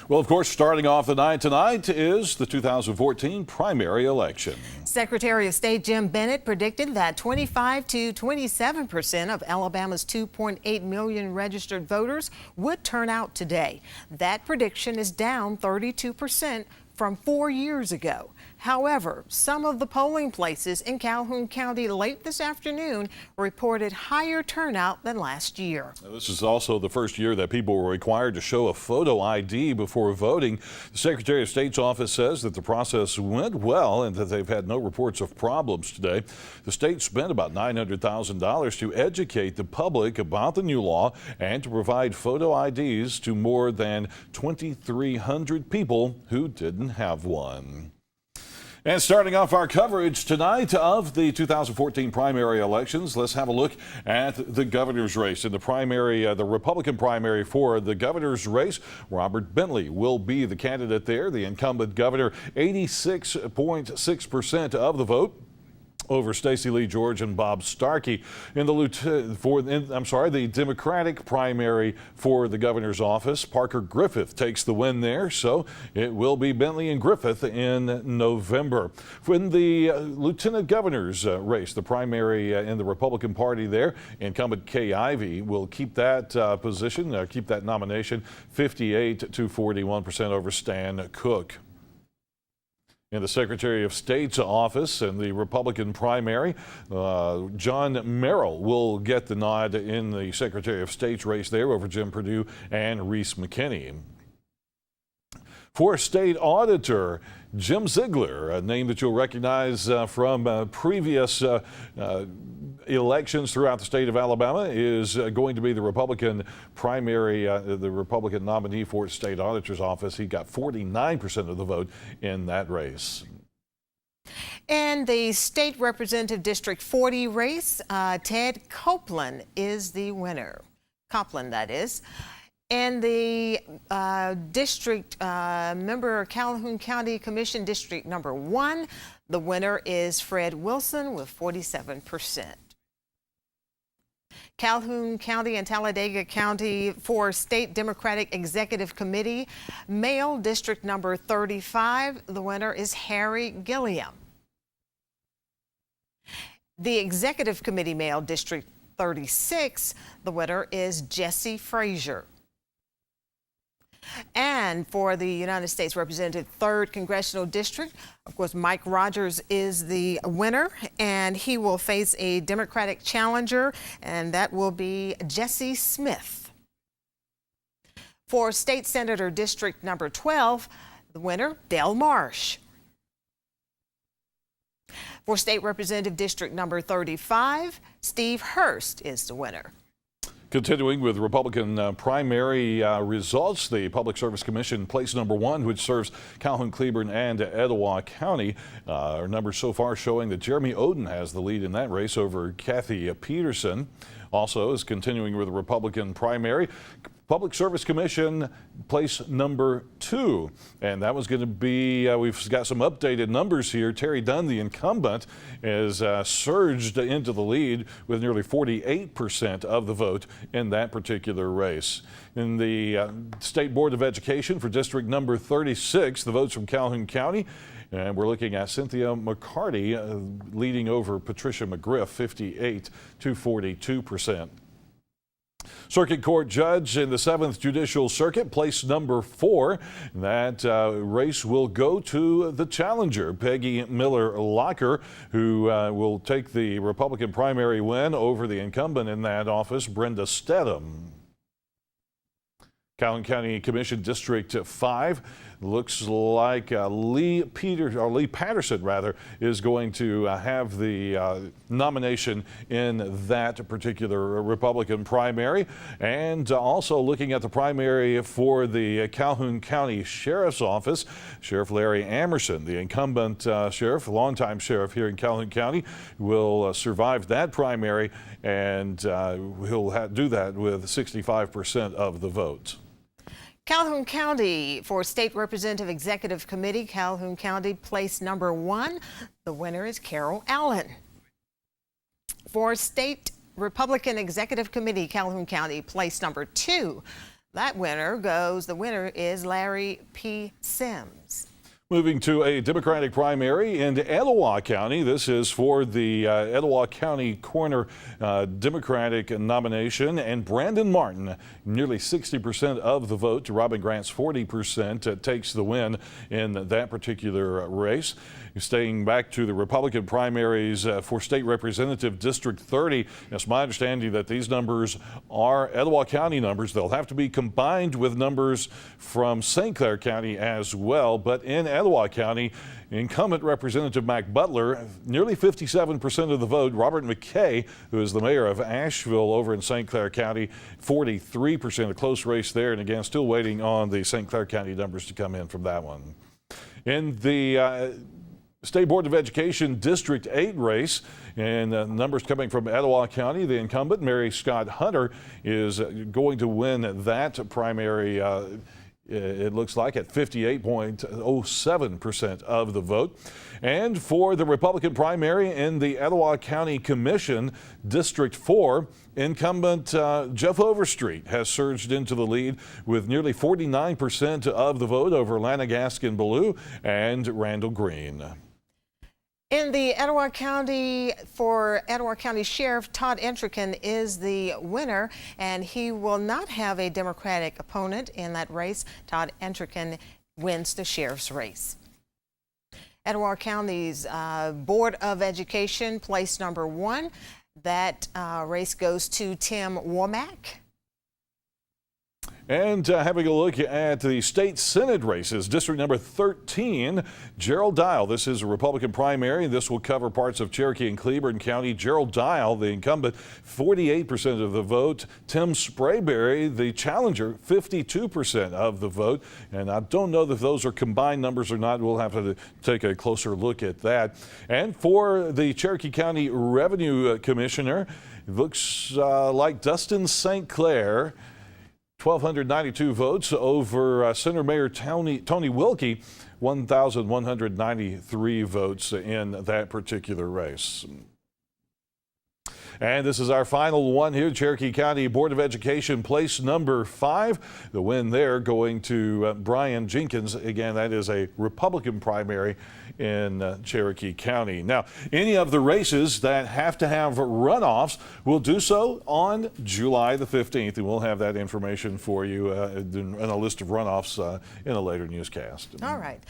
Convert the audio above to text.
Well, of course, starting off the night tonight is the 2014 primary election. Secretary of State Jim Bennett predicted that 25 to 27% of Alabama's 2.8 million registered voters would turn out today. That prediction is down 32% from 4 years ago. However, some of the polling places in Calhoun County late this afternoon reported higher turnout than last year. Now, this is also the first year that people were required to show a photo ID before voting. The Secretary of State's office says that the process went well and that they've had no reports of problems today. The state spent about $900,000 to educate the public about the new law and to provide photo IDs to more than 2,300 people who didn't have one. And starting off our coverage tonight of the 2014 primary elections, let's have a look at the governor's race. In the primary, the Republican primary for the governor's race, Robert Bentley will be the candidate there. The incumbent governor, 86.6% of the vote over Stacey Lee George and Bob Starkey. In the Democratic primary for the governor's office, Parker Griffith takes the win there, so it will be Bentley and Griffith in November. In the lieutenant governor's race, the primary in the Republican Party there, incumbent Kay Ivey will keep that position, keep that nomination, 58 to 41% over Stan Cook. In the Secretary of State's office in the Republican primary, John Merrill will get the nod in the Secretary of State's race there over Jim Perdue and Reese McKinney. For State Auditor, Jim Ziegler, a name that you'll recognize from previous elections throughout the state of Alabama, is going to be the Republican primary, the Republican nominee for State Auditor's office. He got 49% of the vote in that race. And the State Representative District 40 race, Ted Copeland is the winner. Copeland, that is. And the district member Calhoun County Commission District number 1, the winner is Fred Wilson with 47%. Calhoun County and Talladega County for State Democratic Executive Committee, male district number 35, the winner is Harry Gilliam. The Executive Committee male district 36, the winner is Jesse Frazier. And for the United States Representative 3rd Congressional District, of course, Mike Rogers is the winner, and he will face a Democratic challenger, and that will be Jesse Smith. For State Senator District number 12, the winner, Del Marsh. For State Representative District number 35, Steve Hurst is the winner. Continuing with Republican primary results, the Public Service Commission place number 1, which serves Calhoun, Cleburne, and Etowah County. Our numbers so far showing that Jeremy Oden has the lead in that race over Kathy Peterson. Also is continuing with the Republican primary. Public Service Commission place number 2, and that was going to be, we've got some updated numbers here. Terry Dunn, the incumbent, is surged into the lead with nearly 48% of the vote in that particular race. In the State Board of Education for District number 36, the votes from Calhoun County, and we're looking at Cynthia McCarty leading over Patricia McGriff, 58 to 42%. Circuit Court Judge in the 7th Judicial Circuit, place number 4. That race will go to the challenger, Peggy Miller Locker, who will take the Republican primary win over the incumbent in that office, Brenda Stedham. Calhoun County Commission District 5 looks like Lee Patterson is going to have the nomination in that particular Republican primary. And also looking at the primary for the Calhoun County Sheriff's Office, Sheriff Larry Amerson, the incumbent sheriff, longtime sheriff here in Calhoun County, will survive that primary, and he'll do that with 65% of the vote. Calhoun County for State Representative Executive Committee, Calhoun County place number 1. The winner is Carol Allen. For State Republican Executive Committee, Calhoun County place number 2. The winner is Larry P. Sims. Moving to a Democratic primary in Etowah County. This is for the Etowah County Coroner Democratic nomination. And Brandon Martin, nearly 60% of the vote to Robin Grant's 40%, takes the win in that particular race. Staying back to the Republican primaries for State Representative District 30, it's my understanding that these numbers are Etowah County numbers. They'll have to be combined with numbers from St. Clair County as well. But in Etowah County, incumbent Representative Mac Butler, nearly 57% of the vote. Robert McKay, who is the mayor of Asheville over in St. Clair County, 43%, a close race there. And again, still waiting on the St. Clair County numbers to come in from that one. In the State Board of Education District 8 race, and numbers coming from Etowah County. The incumbent, Mary Scott Hunter, is going to win that primary, it looks like, at 58.07% of the vote. And for the Republican primary in the Etowah County Commission, District 4, incumbent Jeff Overstreet has surged into the lead with nearly 49% of the vote over Lana Gaskin-Ballou and Randall Green. In the Etowah County, for Etowah County Sheriff, Todd Entrekin is the winner, and he will not have a Democratic opponent in that race. Todd Entrekin wins the sheriff's race. Etowah County's Board of Education, place number 1. That race goes to Tim Womack. And having a look at the state Senate races, District number 13, Gerald Dial. This is a Republican primary. This will cover parts of Cherokee and Cleburne County. Gerald Dial, the incumbent, 48% of the vote. Tim Sprayberry, the challenger, 52% of the vote. And I don't know if those are combined numbers or not. We'll have to take a closer look at that. And for the Cherokee County Revenue Commissioner, it looks like Dustin St. Clair. 1,292 votes over Senator Mayor Tony Wilkie, 1,193 votes in that particular race. And this is our final one here, Cherokee County Board of Education, place number 5. The win there going to Brian Jenkins. Again, that is a Republican primary in Cherokee County. Now, any of the races that have to have runoffs will do so on July the 15th, and we'll have that information for you in a list of runoffs in a later newscast. All right.